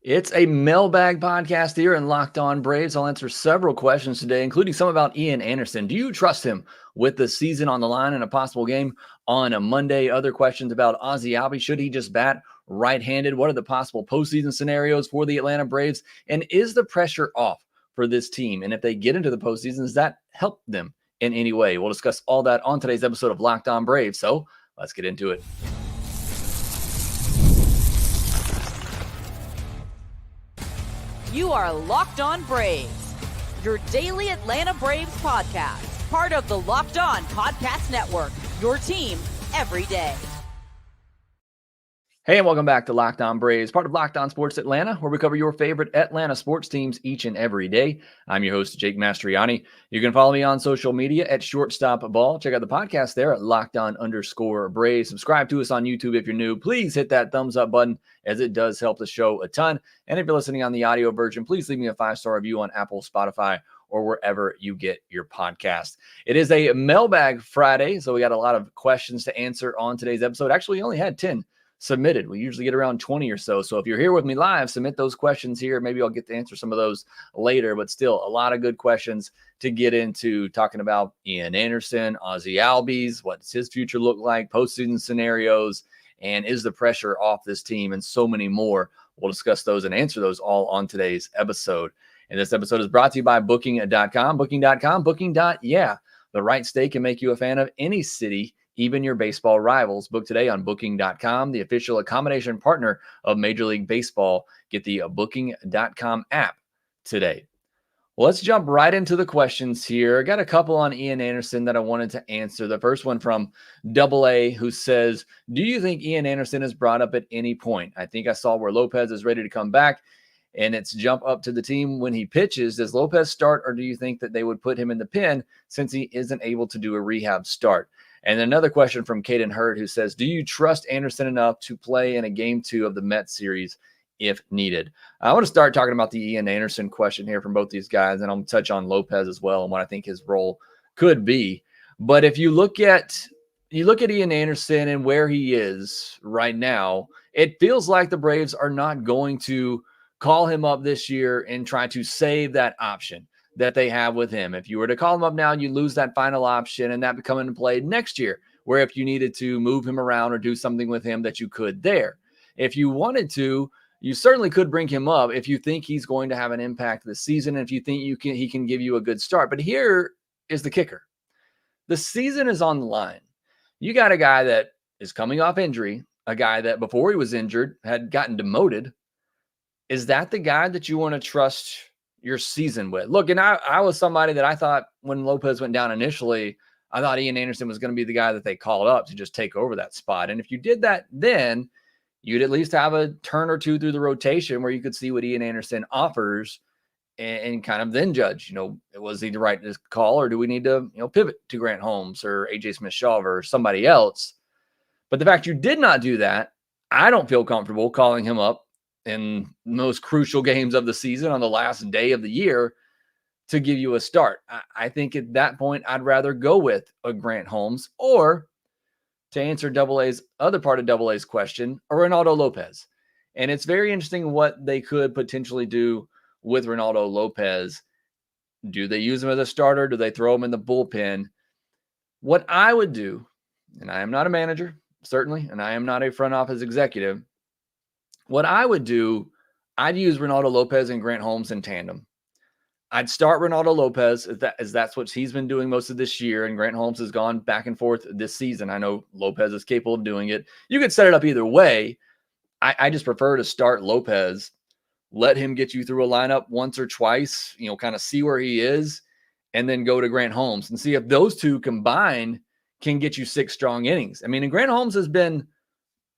It's a mailbag podcast here in Locked On Braves. I'll answer several questions today, including some about Ian Anderson. Do you trust him with the season on the line in a possible game on a Monday? Other questions about Ozzie. Should he just bat right-handed? What are the possible postseason scenarios for the Atlanta Braves? And is the pressure off for this team? And if they get into the postseason, does that help them in any way? We'll discuss all that on today's episode of Locked On Braves. So let's get into it. You are Locked On Braves, your daily Atlanta Braves podcast, part of the Locked On Podcast Network, your team every day. Hey, and welcome back to Locked On Braves, part of Locked On Sports Atlanta, where we cover your favorite Atlanta sports teams each and every day. I'm your host, Jake Mastriani. You can follow me on social media at Shortstop Ball. Check out the podcast there at LockedOn_Braves. Subscribe to us on YouTube if you're new. Please hit that thumbs up button, as it does help the show a ton. And if you're listening on the audio version, please leave me a 5-star review on Apple, Spotify, or wherever you get your podcast. It is a Mailbag Friday, so we got a lot of questions to answer on today's episode. Actually, we only had 10 submitted. We usually get around 20 or so. So if you're here with me live, submit those questions here. Maybe I'll get to answer some of those later, but still a lot of good questions to get into, talking about Ian Anderson, Ozzie Albies, what does his future look like, postseason scenarios, and is the pressure off this team, and so many more. We'll discuss those and answer those all on today's episode. And this episode is brought to you by Booking.com. Booking.com, yeah. The right stay can make you a fan of any city, even your baseball rivals. Book today on Booking.com, the official accommodation partner of Major League Baseball. Get the Booking.com app today. Well, let's jump right into the questions here. I got a couple on Ian Anderson that I wanted to answer. The first one from AA, who says, do you think Ian Anderson is brought up at any point? I think I saw where Lopez is ready to come back, and it's jump up to the team when he pitches. Does Lopez start, or do you think that they would put him in the pen since he isn't able to do a rehab start? And another question from Caden Hurd, who says, do you trust Anderson enough to play in a game 2 of the Mets series if needed? I want to start talking about the Ian Anderson question here from both these guys, and I'll touch on Lopez as well and what I think his role could be. But if you look at Ian Anderson and where he is right now, it feels like the Braves are not going to call him up this year and try to save that option that they have with him. If you were to call him up now, you lose that final option, and that become into play next year, where if you needed to move him around or do something with him that you could there. If you wanted to, you certainly could bring him up if you think he's going to have an impact this season, and if you think he can give you a good start. But here is the kicker. The season is on the line. You got a guy that is coming off injury, a guy that before he was injured had gotten demoted. Is that the guy that you want to trust your season with? Look, and I was somebody that I thought when Lopez went down initially, I thought Ian Anderson was going to be the guy that they called up to just take over that spot. And if you did that, then you'd at least have a turn or two through the rotation where you could see what Ian Anderson offers and kind of then judge, was he the right call, or do we need to, pivot to Grant Holmes or AJ Smith-Shawver or somebody else? But the fact you did not do that, I don't feel comfortable calling him up in most crucial games of the season on the last day of the year to give you a start. I think at that point, I'd rather go with a Grant Holmes, or to answer AA's other part of AA's question, a Reynaldo Lopez. And it's very interesting what they could potentially do with Reynaldo Lopez. Do they use him as a starter? Do they throw him in the bullpen? What I would do, and I am not a manager, certainly, and I am not a front office executive, what I would do, I'd use Reynaldo Lopez and Grant Holmes in tandem. I'd start Reynaldo Lopez as that's what he's been doing most of this year, and Grant Holmes has gone back and forth this season. I know Lopez is capable of doing it. You could set it up either way. I just prefer to start Lopez, let him get you through a lineup once or twice, kind of see where he is, and then go to Grant Holmes and see if those two combined can get you 6 strong innings. I mean, and Grant Holmes has been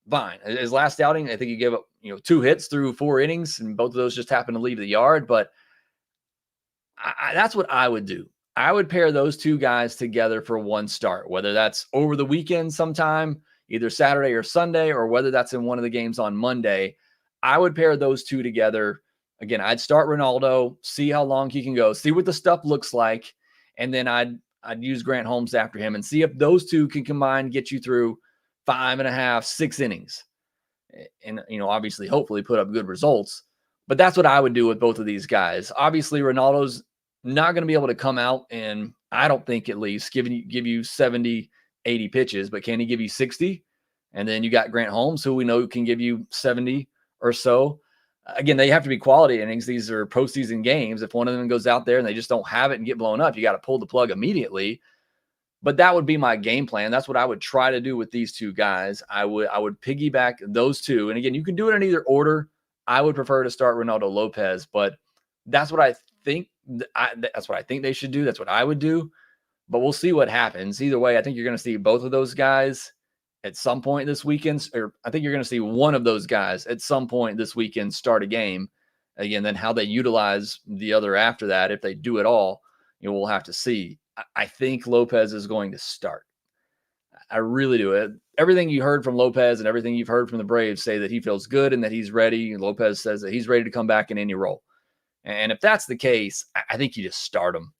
fine. His last outing, I think he gave up 2 hits through 4 innings, and both of those just happened to leave the yard. But that's what I would do. I would pair those 2 guys together for one start, whether that's over the weekend sometime, either Saturday or Sunday, or whether that's in one of the games on Monday. I would pair those 2 together. Again, I'd start Reynaldo, see how long he can go, see what the stuff looks like, and then I'd use Grant Holmes after him and see if those 2 can combine, get you through 5.5, 6 innings. And, obviously, hopefully put up good results. But that's what I would do with both of these guys. Obviously, Ronaldo's not going to be able to come out and, I don't think, at least give you 70, 80 pitches, but can he give you 60? And then you got Grant Holmes, who we know can give you 70 or so. Again, they have to be quality innings. These are postseason games. If one of them goes out there and they just don't have it and get blown up, you got to pull the plug immediately. But that would be my game plan. That's what I would try to do with these two guys. I would piggyback those two. And again, you can do it in either order. I would prefer to start Ronaldo Lopez, but that's what I think. That's what I think they should do. That's what I would do. But we'll see what happens. Either way, I think you're going to see both of those guys at some point this weekend, or I think you're going to see one of those guys at some point this weekend start a game. Again, then how they utilize the other after that, if they do it all, we'll have to see. I think Lopez is going to start. I really do. Everything you heard from Lopez and everything you've heard from the Braves say that he feels good and that he's ready. Lopez says that he's ready to come back in any role. And if that's the case, I think you just start him.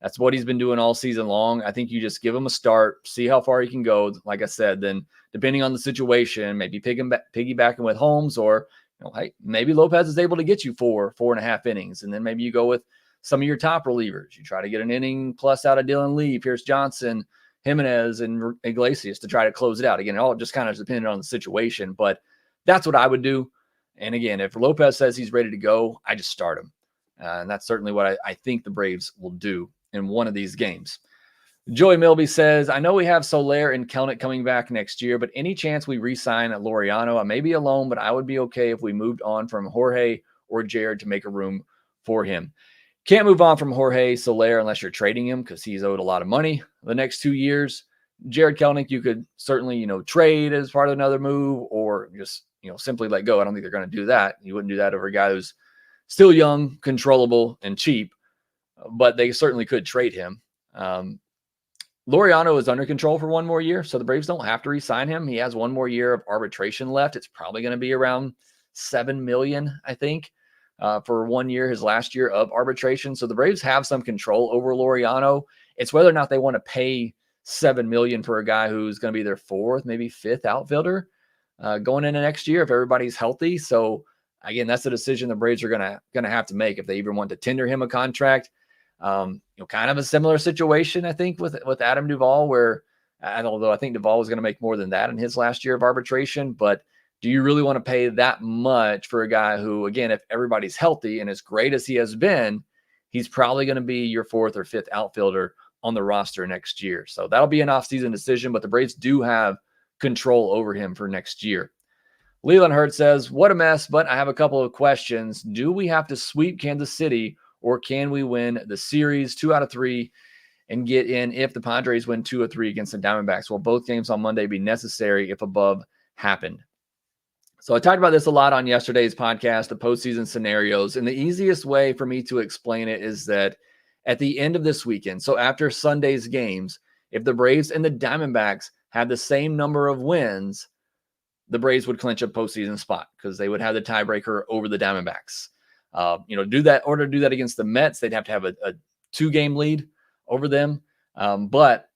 That's what he's been doing all season long. I think you just give him a start, see how far he can go. Like I said, then depending on the situation, maybe piggybacking with Holmes, or hey, maybe Lopez is able to get you 4.5 innings. And then maybe you go with some of your top relievers. You try to get an inning plus out of Dylan Lee, Pierce Johnson, Jimenez, and Iglesias to try to close it out. Again, it all just kind of depended on the situation, but that's what I would do. And again, if Lopez says he's ready to go, I just start him. And that's certainly what I think the Braves will do in one of these games. Joey Milby says, I know we have Soler and Kelnick coming back next year, but any chance we re-sign at Laureano? I may be alone, but I would be okay if we moved on from Jorge or Jared to make a room for him. Can't move on from Jorge Soler unless you're trading him, because he's owed a lot of money the next 2 years. Jared Kelnick, you could certainly, trade as part of another move, or just, simply let go. I don't think they're going to do that. You wouldn't do that over a guy who's still young, controllable, and cheap, but they certainly could trade him. Laureano is under control for 1 more year, so the Braves don't have to re-sign him. He has 1 more year of arbitration left. It's probably going to be around $7 million, I think, for 1 year, his last year of arbitration. So the Braves have some control over Laureano. It's whether or not they want to pay $7 million for a guy who's going to be their 4th, maybe 5th outfielder going into next year if everybody's healthy. So again, that's a decision the Braves are going to have to make if they even want to tender him a contract. Kind of a similar situation, I think, with Adam Duvall, where although I think Duvall was going to make more than that in his last year of arbitration, but do you really want to pay that much for a guy who, again, if everybody's healthy and as great as he has been, he's probably going to be your 4th or 5th outfielder on the roster next year. So that'll be an offseason decision, but the Braves do have control over him for next year. Leland Hurt says, what a mess, but I have a couple of questions. Do we have to sweep Kansas City, or can we win the series 2 out of 3 and get in if the Padres win 2 of 3 against the Diamondbacks? Will both games on Monday be necessary if above happened? So I talked about this a lot on yesterday's podcast, the postseason scenarios. And the easiest way for me to explain it is that at the end of this weekend, so after Sunday's games, if the Braves and the Diamondbacks have the same number of wins, the Braves would clinch a postseason spot because they would have the tiebreaker over the Diamondbacks. Do that against the Mets, they'd have to have a 2-game lead over them. But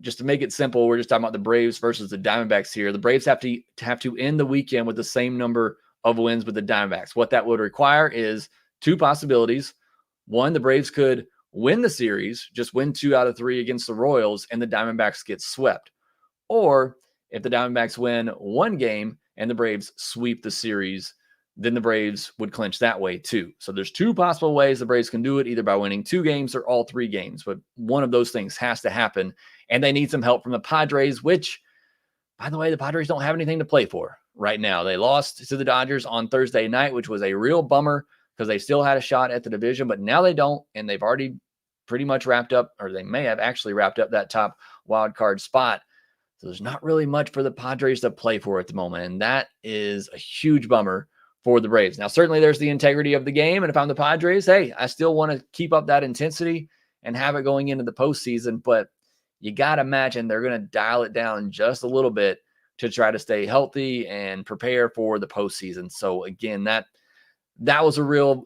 just to make it simple, we're just talking about the Braves versus the Diamondbacks here. The Braves have to end the weekend with the same number of wins with the Diamondbacks. What that would require is 2 possibilities. 1, the Braves could win the series, just win 2 out of 3 against the Royals, and the Diamondbacks get swept. Or if the Diamondbacks win 1 game and the Braves sweep the series, then the Braves would clinch that way too. So there's 2 possible ways the Braves can do it, either by winning 2 games or all 3 games. But one of those things has to happen, and they need some help from the Padres, which, by the way, the Padres don't have anything to play for right now. They lost to the Dodgers on Thursday night, which was a real bummer because they still had a shot at the division, but now they don't, and they've already pretty much wrapped up, or they may have actually wrapped up that top wild card spot. So there's not really much for the Padres to play for at the moment, and that is a huge bummer for the Braves. Now, certainly there's the integrity of the game, and if I'm the Padres, hey, I still want to keep up that intensity and have it going into the postseason, but you got to imagine they're going to dial it down just a little bit to try to stay healthy and prepare for the postseason. So again, that was a real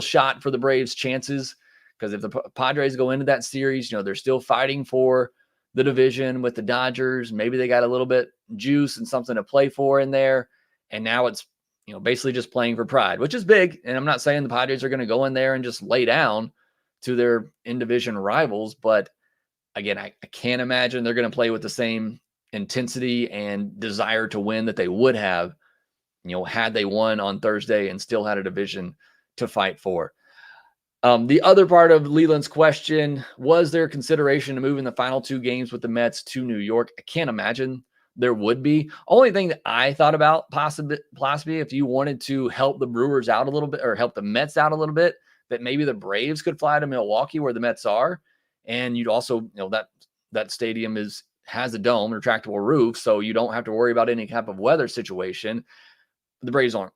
shot for the Braves' chances, because if the Padres go into that series, they're still fighting for the division with the Dodgers. Maybe they got a little bit juice and something to play for in there. And now it's basically just playing for pride, which is big. And I'm not saying the Padres are going to go in there and just lay down to their in-division rivals. But again, I can't imagine they're going to play with the same intensity and desire to win that they would have, had they won on Thursday and still had a division to fight for. The other part of Leland's question, was there consideration to moving the final 2 games with the Mets to New York? I can't imagine there would be. Only thing that I thought about possibly if you wanted to help the Brewers out a little bit or help the Mets out a little bit, that maybe the Braves could fly to Milwaukee where the Mets are. And you'd also, that stadium has a dome, retractable roof, so you don't have to worry about any type of weather situation. The Braves aren't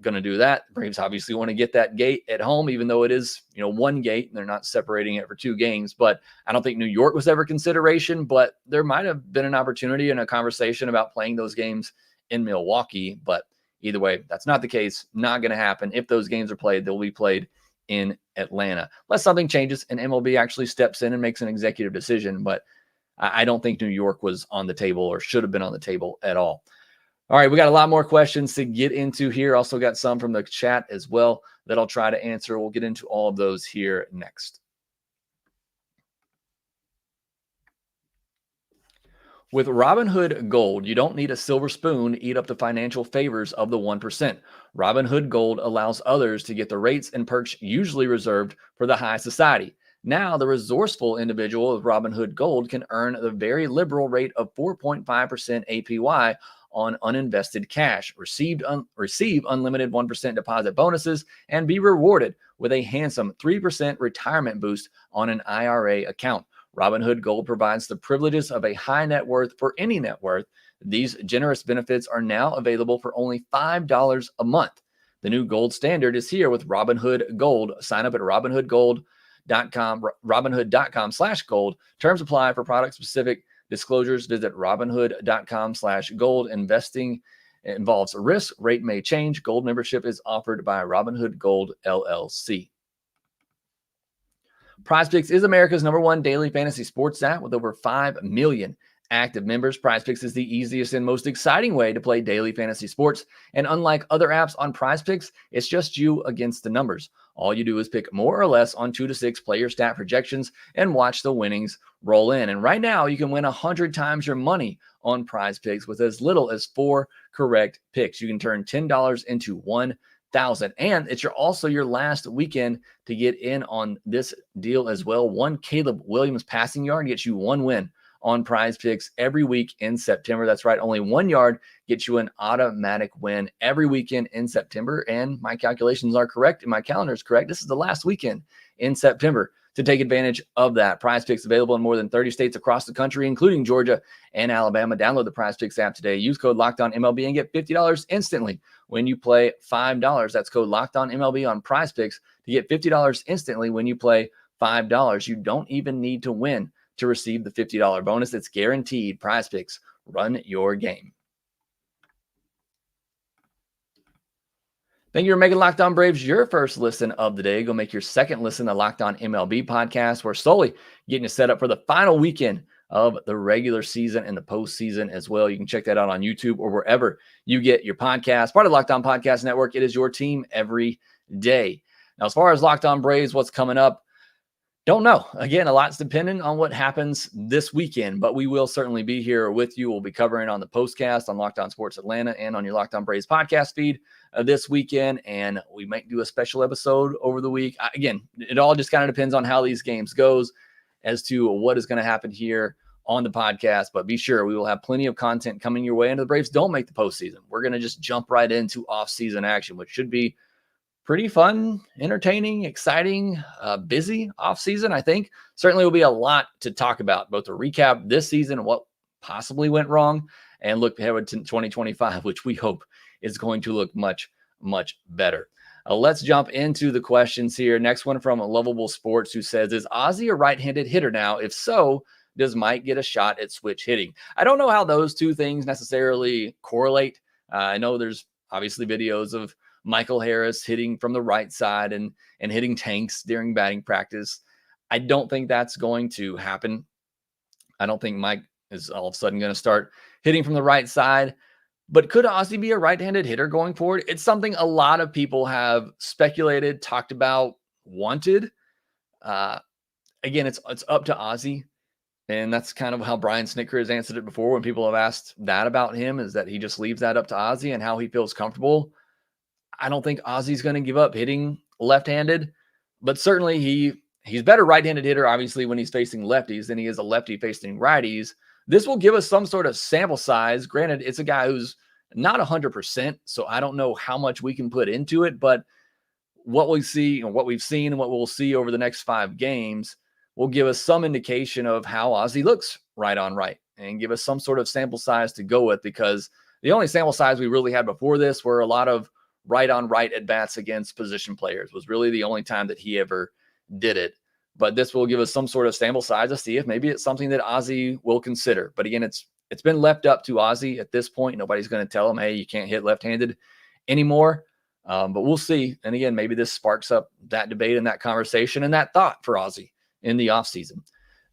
going to do that. The Braves obviously want to get that gate at home, even though it is, 1 gate and they're not separating it for 2 games. But I don't think New York was ever consideration, but there might have been an opportunity and a conversation about playing those games in Milwaukee. But either way, that's not the case. Not going to happen. If those games are played, they'll be played in Atlanta. Unless something changes and MLB actually steps in and makes an executive decision. But I don't think New York was on the table or should have been on the table at all. All right, we got a lot more questions to get into here. Also got some from the chat as well that I'll try to answer. We'll get into all of those here next. With Robinhood Gold, you don't need a silver spoon to eat up the financial favors of the 1%. Robinhood Gold allows others to get the rates and perks usually reserved for the high society. Now, the resourceful individual with Robinhood Gold can earn the very liberal rate of 4.5% APY on uninvested cash, receive unlimited 1% deposit bonuses, and be rewarded with a handsome 3% retirement boost on an IRA account. Robinhood Gold provides the privileges of a high net worth for any net worth. These generous benefits are now available for only $5 a month. The new gold standard is here with Robinhood Gold. Sign up at Robinhood.com, Robinhood.com/gold. Terms apply. For product specific disclosures, visit Robinhood.com/gold. Investing involves risk. Rate may change. Gold membership is offered by Robinhood Gold LLC. PrizePicks is America's #1 daily fantasy sports app with over 5 million active members. PrizePicks is the easiest and most exciting way to play daily fantasy sports. And unlike other apps on PrizePicks, it's just you against the numbers. All you do is pick more or less on 2 to 6 player stat projections and watch the winnings roll in. And right now, you can win 100 times your money on PrizePicks with as little as 4 correct picks. You can turn $10 into $1,000. And it's also your last weekend to get in on this deal as well. One Caleb Williams passing yard gets you 1 win on PrizePicks every week in September. That's right. Only 1 yard gets you an automatic win every weekend in September. And my calculations are correct and my calendar is correct. This is the last weekend in September to take advantage of that. PrizePicks available in more than 30 states across the country, including Georgia and Alabama. Download the PrizePicks app today. Use code LOCKEDONMLB and get $50 instantly when you play $5. That's code LOCKEDONMLB on PrizePicks to get $50 instantly when you play $5. You don't even need to win to receive the $50 bonus. It's guaranteed. PrizePicks, run your game. Thank you for making Locked On Braves your first listen of the day. Go make your second listen to Locked On MLB podcast. We're slowly getting you set up for the final weekend of the regular season and the postseason as well. You can check that out on YouTube or wherever you get your podcast. Part of Locked On Podcast Network. It is your team every day. Now, as far as Locked On Braves, what's coming up? Don't know. Again, a lot's dependent on what happens this weekend, but we will certainly be here with you. We'll be covering on the postcast on Locked On Sports Atlanta and on your Locked On Braves podcast feed this weekend, and we might do a special episode over the week. Again, it all just kind of depends on how these games goes as to what is going to happen here on the podcast, but be sure we will have plenty of content coming your way. And the Braves don't make the postseason, we're going to just jump right into off-season action, which should be pretty fun, entertaining, exciting, busy offseason, I think. Certainly will be a lot to talk about, both to recap this season and what possibly went wrong and look ahead to 2025, which we hope is going to look much, much better. Let's jump into the questions here. Next one from Lovable Sports, who says, is Ozzie a right-handed hitter now? If so, does Mike get a shot at switch hitting? I don't know how those two things necessarily correlate. I know there's obviously videos of Michael Harris hitting from the right side and hitting tanks during batting practice. I don't think that's going to happen. I don't think Mike is all of a sudden going to start hitting from the right side. But could Ozzie be a right-handed hitter going forward? It's something a lot of people have speculated, talked about, wanted. Uh, Again, it's up to Ozzie. And that's kind of how Brian Snicker has answered it before when people have asked that about him, is that he just leaves that up to Ozzie and how he feels comfortable. I don't think Ozzie's going to give up hitting left-handed, but certainly he's better right-handed hitter, obviously, when he's facing lefties than he is a lefty facing righties. This will give us some sort of sample size. Granted, it's a guy who's not 100%, so I don't know how much we can put into it, but what we see and what we've seen and what we'll see over the next 5 games will give us some indication of how Ozzie looks right on right and give us some sort of sample size to go with, because the only sample size we really had before this were a lot of right on right at bats against position players. Was really the only time that he ever did it. But this will give us some sort of sample size to see if maybe it's something that Ozzie will consider. But again, it's been left up to Ozzie at this point. Nobody's going to tell him, hey, you can't hit left-handed anymore. But we'll see. And again, maybe this sparks up that debate and that conversation and that thought for Ozzie in the offseason.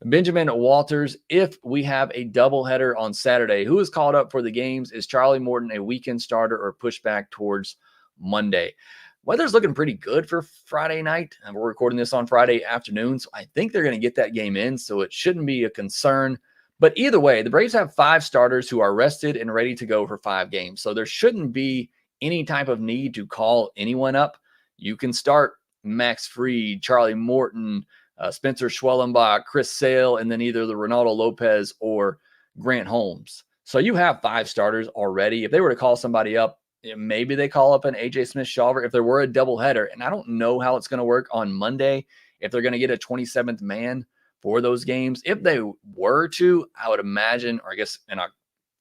Benjamin Walters, if we have a doubleheader on Saturday, who is called up for the games? Is Charlie Morton a weekend starter or pushed back towards Monday? Weather's looking pretty good for Friday night, and we're recording this on Friday afternoon, so I think they're going to get that game in, so it shouldn't be a concern. But either way, the Braves have 5 starters who are rested and ready to go for 5 games, so there shouldn't be any type of need to call anyone up. You can start Max Fried, Charlie Morton, Spencer Schwellenbach, Chris Sale, and then either the Ronaldo Lopez or Grant Holmes. So you have 5 starters already. If they were to call somebody up, maybe they call up an AJ Smith-Shawver if there were a doubleheader. And I don't know how it's going to work on Monday, if they're going to get a 27th man for those games. If they were to, I would imagine, or I guess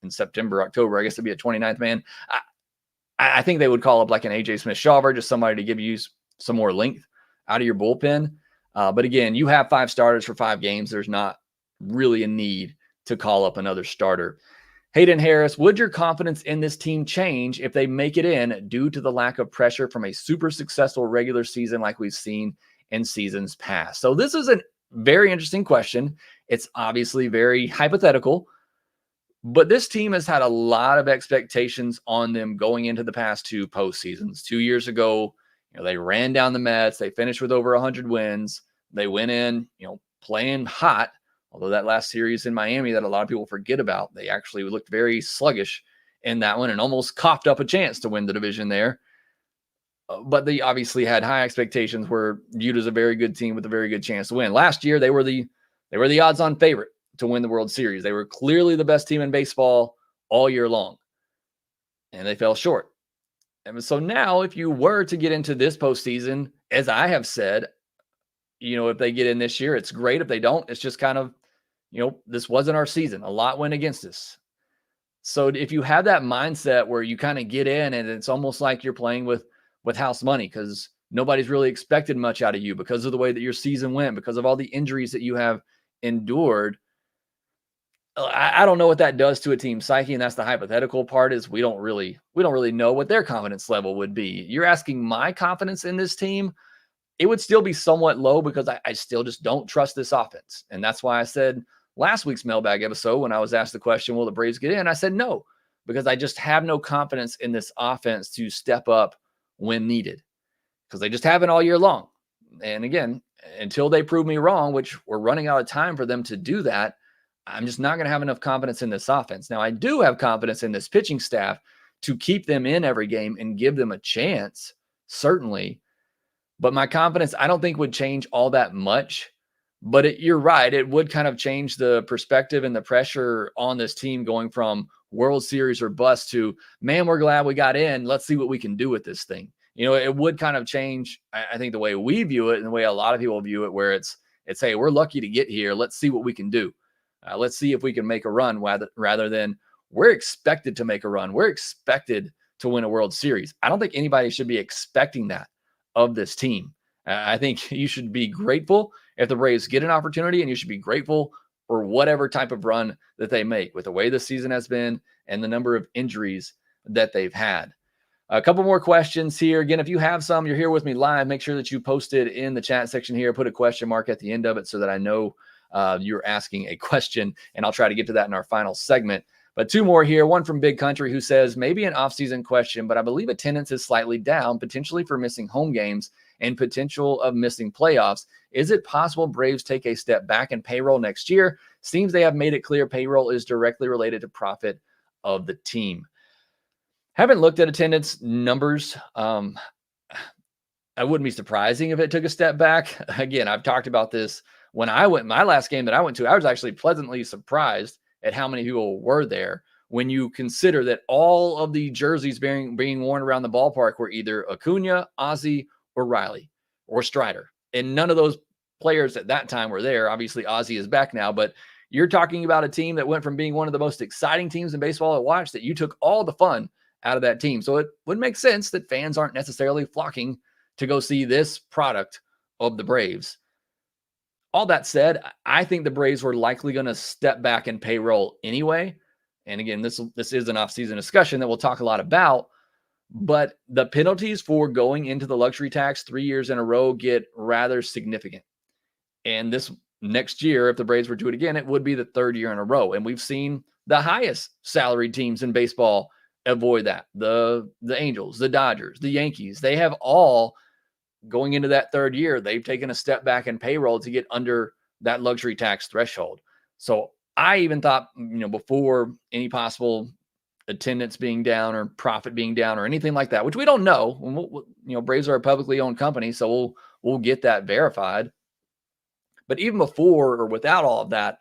in September, October, I guess it'd be a 29th man. I think they would call up like an AJ Smith-Shawver, just somebody to give you some more length out of your bullpen. But again, you have 5 starters for 5 games. There's not really a need to call up another starter. Hayden Harris, would your confidence in this team change if they make it in due to the lack of pressure from a super successful regular season like we've seen in seasons past? So this is a very interesting question. It's obviously very hypothetical, but this team has had a lot of expectations on them going into the past 2 postseasons. 2 years ago, they ran down the Mets. They finished with over 100 wins. They went in, playing hot. Although that last series in Miami that a lot of people forget about, they actually looked very sluggish in that one and almost coughed up a chance to win the division there. But they obviously had high expectations, were viewed as a very good team with a very good chance to win. Last year, they were the odds-on favorite to win the World Series. They were clearly the best team in baseball all year long, and they fell short. And so now, if you were to get into this postseason, as I have said, if they get in this year, it's great. If they don't, it's just kind of, this wasn't our season. A lot went against us. So if you have that mindset where you kind of get in and it's almost like you're playing with house money because nobody's really expected much out of you because of the way that your season went, because of all the injuries that you have endured, I don't know what that does to a team psyche. And that's the hypothetical part, is we don't really know what their confidence level would be. You're asking my confidence in this team. It would still be somewhat low because I still just don't trust this offense. And that's why I said last week's mailbag episode, when I was asked the question, will the Braves get in? I said no, because I just have no confidence in this offense to step up when needed, because they just haven't all year long. And again, until they prove me wrong, which we're running out of time for them to do that, I'm just not going to have enough confidence in this offense. Now, I do have confidence in this pitching staff to keep them in every game and give them a chance, certainly. But my confidence, I don't think, would change all that much. But you're right. It would kind of change the perspective and the pressure on this team going from World Series or bust to, man, we're glad we got in. Let's see what we can do with this thing. It would kind of change, I think, the way we view it and the way a lot of people view it, where it's hey, we're lucky to get here. Let's see what we can do. Let's see if we can make a run rather than we're expected to make a run. We're expected to win a World Series. I don't think anybody should be expecting that of this team. I think you should be grateful if the Braves get an opportunity, and you should be grateful for whatever type of run that they make with the way the season has been and the number of injuries that they've had. A couple more questions here. Again, if you have some, you're here with me live, make sure that you post it in the chat section here. Put a question mark at the end of it so that I know you're asking a question, and I'll try to get to that in our final segment. But two more here. One from Big Country who says, maybe an offseason question, but I believe attendance is slightly down, potentially for missing home games and potential of missing playoffs. Is it possible Braves take a step back in payroll next year? Seems they have made it clear payroll is directly related to profit of the team. Haven't looked at attendance numbers. I wouldn't be surprising if it took a step back. Again, I've talked about this when I went, my last game that I went to, I was actually pleasantly surprised at how many people were there when you consider that all of the jerseys being worn around the ballpark were either Acuna, Ozzie, or Riley, or Strider. And none of those players at that time were there. Obviously, Ozzie is back now, but you're talking about a team that went from being one of the most exciting teams in baseball to watch, that you took all the fun out of that team. So it would make sense that fans aren't necessarily flocking to go see this product of the Braves. All that said, I think the Braves were likely going to step back in payroll anyway. And again, this is an off-season discussion that we'll talk a lot about, but the penalties for going into the luxury tax 3 years in a row get rather significant. And this next year, if the Braves were to do it again, it would be the third year in a row. And we've seen the highest salaried teams in baseball avoid that. The Angels, the Dodgers, the Yankees, they have all, going into that third year, they've taken a step back in payroll to get under that luxury tax threshold. So I even thought, before any possible attendance being down or profit being down or anything like that, which we don't know. Braves are a publicly owned company, so we'll get that verified. But even before or without all of that,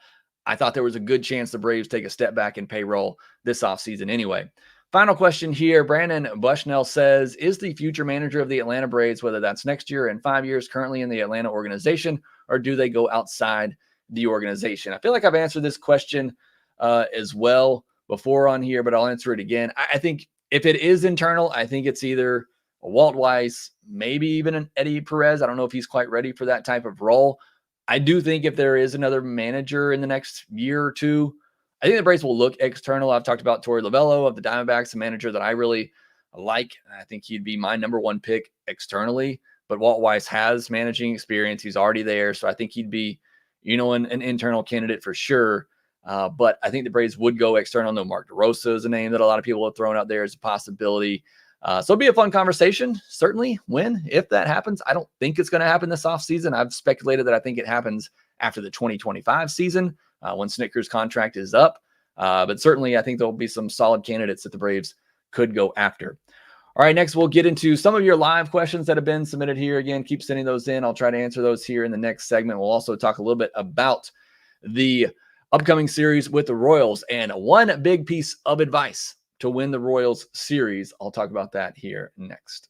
I thought there was a good chance the Braves take a step back in payroll this offseason anyway. Final question here. Brandon Bushnell says, is the future manager of the Atlanta Braves, whether that's next year and 5 years, currently in the Atlanta organization, or do they go outside the organization? I feel like I've answered this question as well before on here, but I'll answer it again. I think if it is internal, I think it's either a Walt Weiss, maybe even an Eddie Perez. I don't know if he's quite ready for that type of role. I do think if there is another manager in the next year or two, I think the Braves will look external. I've talked about Torey Lovello of the Diamondbacks, a manager that I really like. I think he'd be my number one pick externally, but Walt Weiss has managing experience. He's already there. So I think he'd be, an internal candidate for sure. But I think the Braves would go external. No, Mark DeRosa is a name that a lot of people have thrown out there as a possibility. So it'll be a fun conversation, certainly, if that happens. I don't think it's going to happen this offseason. I've speculated that I think it happens after the 2025 season when Snitker's contract is up. But certainly, I think there'll be some solid candidates that the Braves could go after. All right, next we'll get into some of your live questions that have been submitted here. Again, keep sending those in. I'll try to answer those here in the next segment. We'll also talk a little bit about the upcoming series with the Royals and one big piece of advice to win the Royals series. I'll talk about that here next.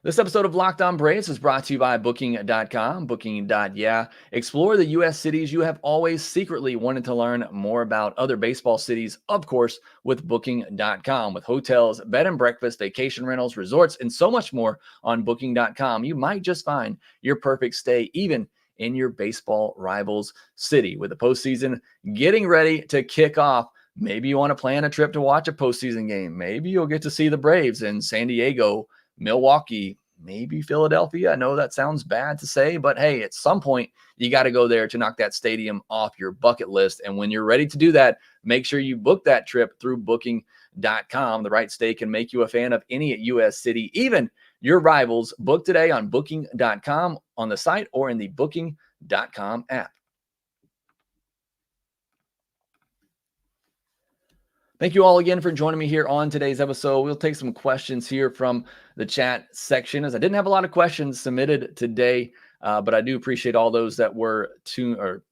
This episode of Locked On Braves is brought to you by Booking.com. Booking.yeah. Explore the U.S. cities you have always secretly wanted to learn more about. Other baseball cities, of course, with Booking.com. With hotels, bed and breakfast, vacation rentals, resorts, and so much more on Booking.com, you might just find your perfect stay, even in your baseball rival's city. With the postseason getting ready to kick off, maybe you want to plan a trip to watch a postseason game. Maybe you'll get to see the Braves in San Diego, Milwaukee, maybe Philadelphia. I know that sounds bad to say, but hey, at some point, you got to go there to knock that stadium off your bucket list. And when you're ready to do that, make sure you book that trip through Booking.com. The right stay can make you a fan of any U.S. city, even your rivals. Book today on Booking.com on the site or in the Booking.com app. Thank you all again for joining me here on today's episode. We'll take some questions here from the chat section, as I didn't have a lot of questions submitted today, but I do appreciate all those that were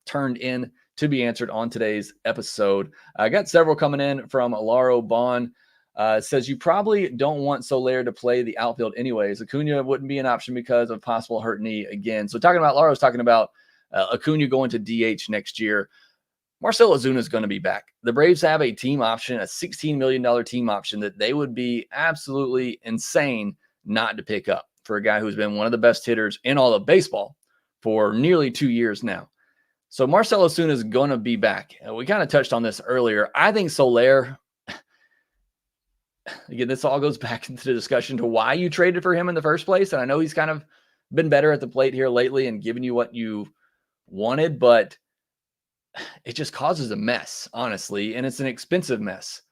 turned in to be answered on today's episode. I got several coming in from Laro Bond. Says you probably don't want Soler to play the outfield anyways. Acuna wouldn't be an option because of possible hurt knee again. So Laro's talking about Acuna going to DH next year. Marcell Ozuna is going to be back. The Braves have a team option, a $16 million team option that they would be absolutely insane not to pick up for a guy who's been one of the best hitters in all of baseball for nearly 2 years now. So Marcell Ozuna is going to be back. We kind of touched on this earlier. I think Soler, again, this all goes back into the discussion to why you traded for him in the first place. And I know he's kind of been better at the plate here lately and giving you what you wanted, but it just causes a mess, honestly, and it's an expensive mess.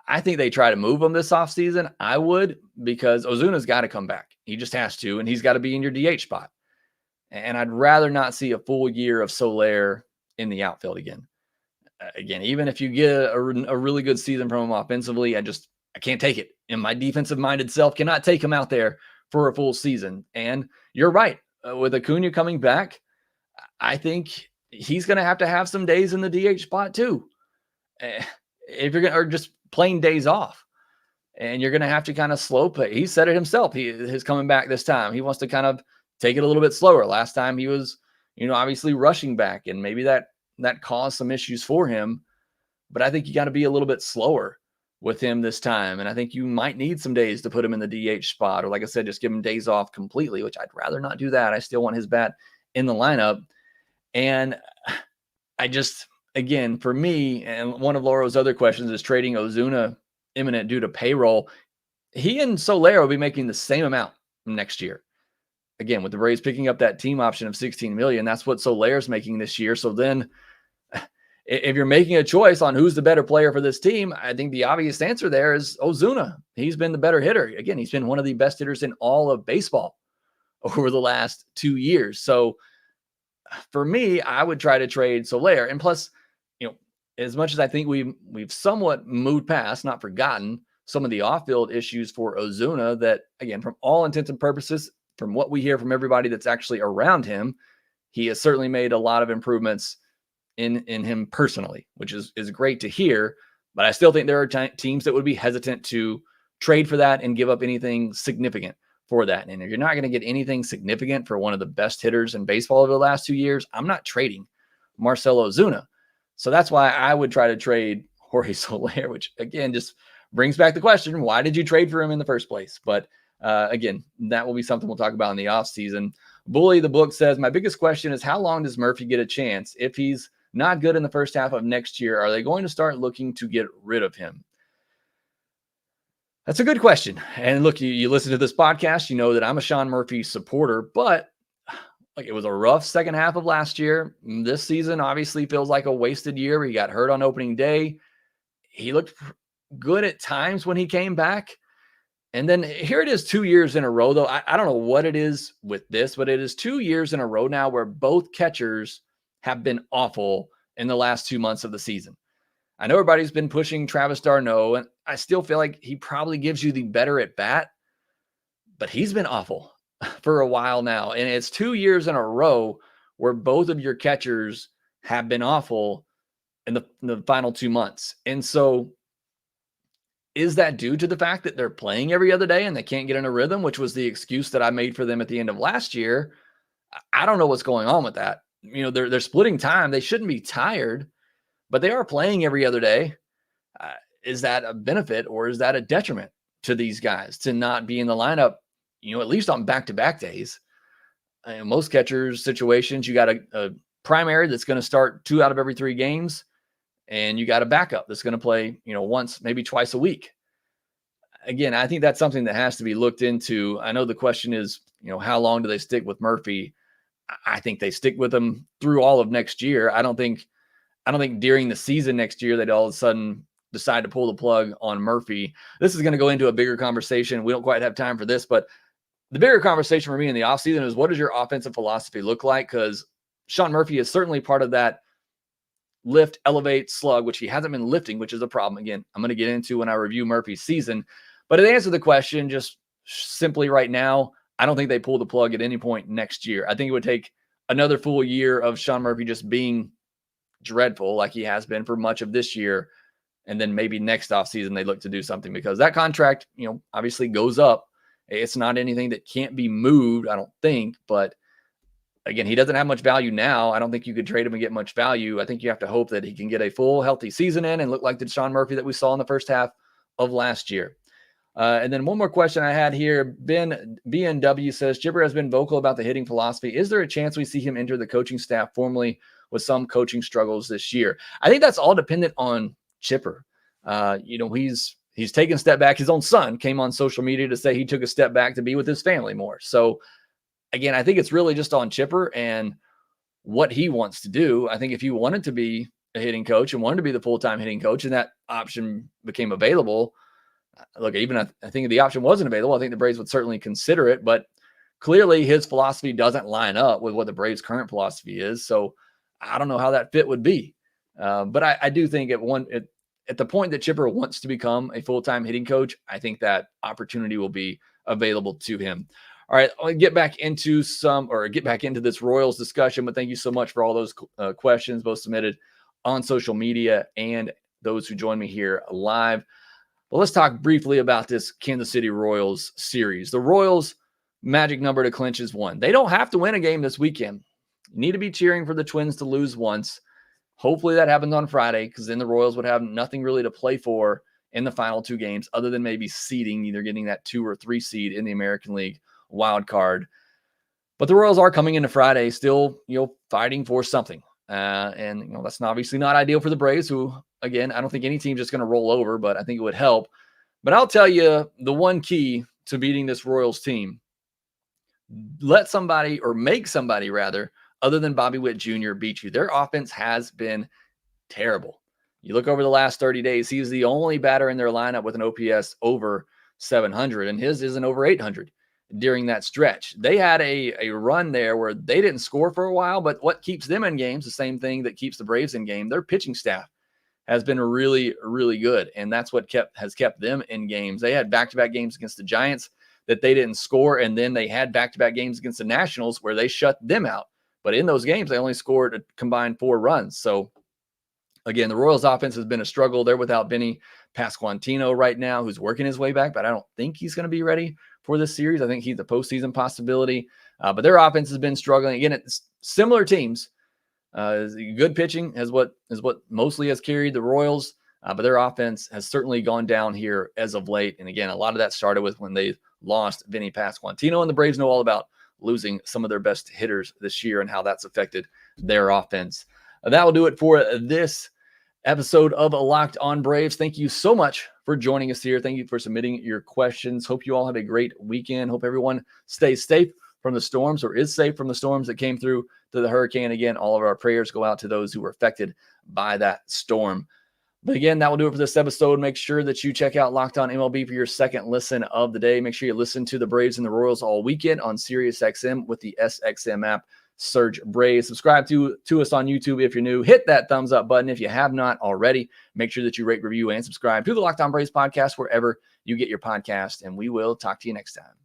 I think they try to move him this offseason. I would, because Ozuna's got to come back. He just has to, and he's got to be in your DH spot. And I'd rather not see a full year of Soler in the outfield again. Again, even if you get a really good season from him offensively, I can't take it. And my defensive-minded self cannot take him out there for a full season. And you're right. With Acuna coming back, I think he's going to have some days in the DH spot too. If you're going to, or just plain days off. And you're going to have to kind of slow play. He said it himself. He is coming back this time. He wants to kind of take it a little bit slower. Last time he was, obviously rushing back, and maybe that caused some issues for him. But I think you got to be a little bit slower with him this time. And I think you might need some days to put him in the DH spot, or like I said, just give him days off completely, which I'd rather not do that. I still want his bat in the lineup. And again, for me, and one of Laura's other questions is trading Ozuna imminent due to payroll. He and Soler will be making the same amount next year. Again, with the Braves picking up that team option of $16 million, that's what Soler's making this year. So then if you're making a choice on who's the better player for this team, I think the obvious answer there is Ozuna. He's been the better hitter. Again, he's been one of the best hitters in all of baseball over the last 2 years. So for me, I would try to trade Soler. And plus, as much as I think we've somewhat moved past, not forgotten, some of the off-field issues for Ozuna that, again, from all intents and purposes, from what we hear from everybody that's actually around him, he has certainly made a lot of improvements in him personally, which is great to hear. But I still think there are teams that would be hesitant to trade for that and give up anything significant for that. And if you're not going to get anything significant for one of the best hitters in baseball over the last 2 years, I'm not trading Marcell Ozuna. So that's why I would try to trade Jorge Soler, which again just brings back the question, why did you trade for him in the first place? But again, that will be something we'll talk about in the offseason. Bully the Book says, my biggest question is, how long does Murphy get a chance? If he's not good in the first half of next year, are they going to start looking to get rid of him? That's a good question. And look, you listen to this podcast, you know that I'm a Sean Murphy supporter, but it was a rough second half of last year. This season obviously feels like a wasted year. He got hurt on opening day. He looked good at times when he came back. And then here it is 2 years in a row, though. I don't know what it is with this, but it is 2 years in a row now where both catchers have been awful in the last 2 months of the season. I know everybody's been pushing Travis d'Arnaud, and I still feel like he probably gives you the better at bat, but he's been awful for a while now. And it's 2 years in a row where both of your catchers have been awful in the final 2 months. And so is that due to the fact that they're playing every other day and they can't get in a rhythm, which was the excuse that I made for them at the end of last year? I don't know what's going on with that. They're splitting time. They shouldn't be tired, but they are playing every other day. Is that a benefit or is that a detriment to these guys to not be in the lineup, at least on back-to-back days? In most catchers' situations, you got a primary that's going to start 2 out of every 3 games, and you got a backup that's going to play, once, maybe twice a week. Again, I think that's something that has to be looked into. I know the question is, how long do they stick with Murphy? I think they stick with him through all of next year. I don't think during the season next year they'd all of a sudden decide to pull the plug on Murphy. This is going to go into a bigger conversation. We don't quite have time for this, but the bigger conversation for me in the offseason is, what does your offensive philosophy look like? Because Sean Murphy is certainly part of that lift, elevate, slug, which he hasn't been lifting, which is a problem. Again, I'm going to get into when I review Murphy's season. But to answer the question, just simply right now, I don't think they pull the plug at any point next year. I think it would take another full year of Sean Murphy just being dreadful like he has been for much of this year. And then maybe next offseason they look to do something, because that contract, obviously goes up. It's not anything that can't be moved, I don't think. But again, he doesn't have much value now. I don't think you could trade him and get much value. I think you have to hope that he can get a full, healthy season in and look like the Sean Murphy that we saw in the first half of last year. And then one more question I had here. Ben BNW says, Chipper has been vocal about the hitting philosophy. Is there a chance we see him enter the coaching staff formally with some coaching struggles this year? I think that's all dependent on Chipper. He's taken a step back. His own son came on social media to say he took a step back to be with his family more. So again, I think it's really just on Chipper. And what he wants to do. I think if he wanted to be a hitting coach and wanted to be the full-time hitting coach and that option became available, look, even I think if the option wasn't available, I think the Braves would certainly consider it, but clearly his philosophy doesn't line up with what the Braves' current philosophy is. So I don't know how that fit would be. But I do think at the point that Chipper wants to become a full-time hitting coach, I think that opportunity will be available to him. All right, I'll get back into this Royals discussion, but thank you so much for all those questions, both submitted on social media and those who join me here live. But let's talk briefly about this Kansas City Royals series. The Royals' magic number to clinch is 1. They don't have to win a game this weekend. You need to be cheering for the Twins to lose once. Hopefully that happens on Friday, because then the Royals would have nothing really to play for in the final 2 games other than maybe seeding, either getting that 2 or 3 seed in the American League wild card. But the Royals are coming into Friday still, fighting for something. And that's obviously not ideal for the Braves, who, again, I don't think any team's just going to roll over, but I think it would help. But I'll tell you the one key to beating this Royals team: let somebody, or make somebody rather, other than Bobby Witt Jr. beat you. Their offense has been terrible. You look over the last 30 days, he's the only batter in their lineup with an OPS over 700, and his isn't over 800 during that stretch. They had a run there where they didn't score for a while, but what keeps them in games, the same thing that keeps the Braves in game, their pitching staff has been really, really good, and that's what has kept them in games. They had back-to-back games against the Giants that they didn't score, and then they had back-to-back games against the Nationals where they shut them out. But in those games, they only scored a combined 4 runs. So, again, the Royals' offense has been a struggle. They're without Vinny Pasquantino right now, who's working his way back, but I don't think he's going to be ready for this series. I think he's a postseason possibility. But their offense has been struggling. Again, it's similar teams. Good pitching is what mostly has carried the Royals, but their offense has certainly gone down here as of late. And again, a lot of that started with when they lost Vinny Pasquantino, and the Braves know all about losing some of their best hitters this year and how that's affected their offense. That will do it for this episode of Locked On Braves. Thank you so much for joining us here. Thank you for submitting your questions. Hope you all have a great weekend. Hope everyone stays safe from the storms, or is safe from the storms that came through to the hurricane. Again, all of our prayers go out to those who were affected by that storm. But again, that will do it for this episode. Make sure that you check out Locked On MLB for your second listen of the day. Make sure you listen to the Braves and the Royals all weekend on SiriusXM with the SXM app. Search Braves. Subscribe to us on YouTube if you're new. Hit that thumbs up button if you have not already. Make sure that you rate, review, and subscribe to the Locked On Braves podcast wherever you get your podcast. And we will talk to you next time.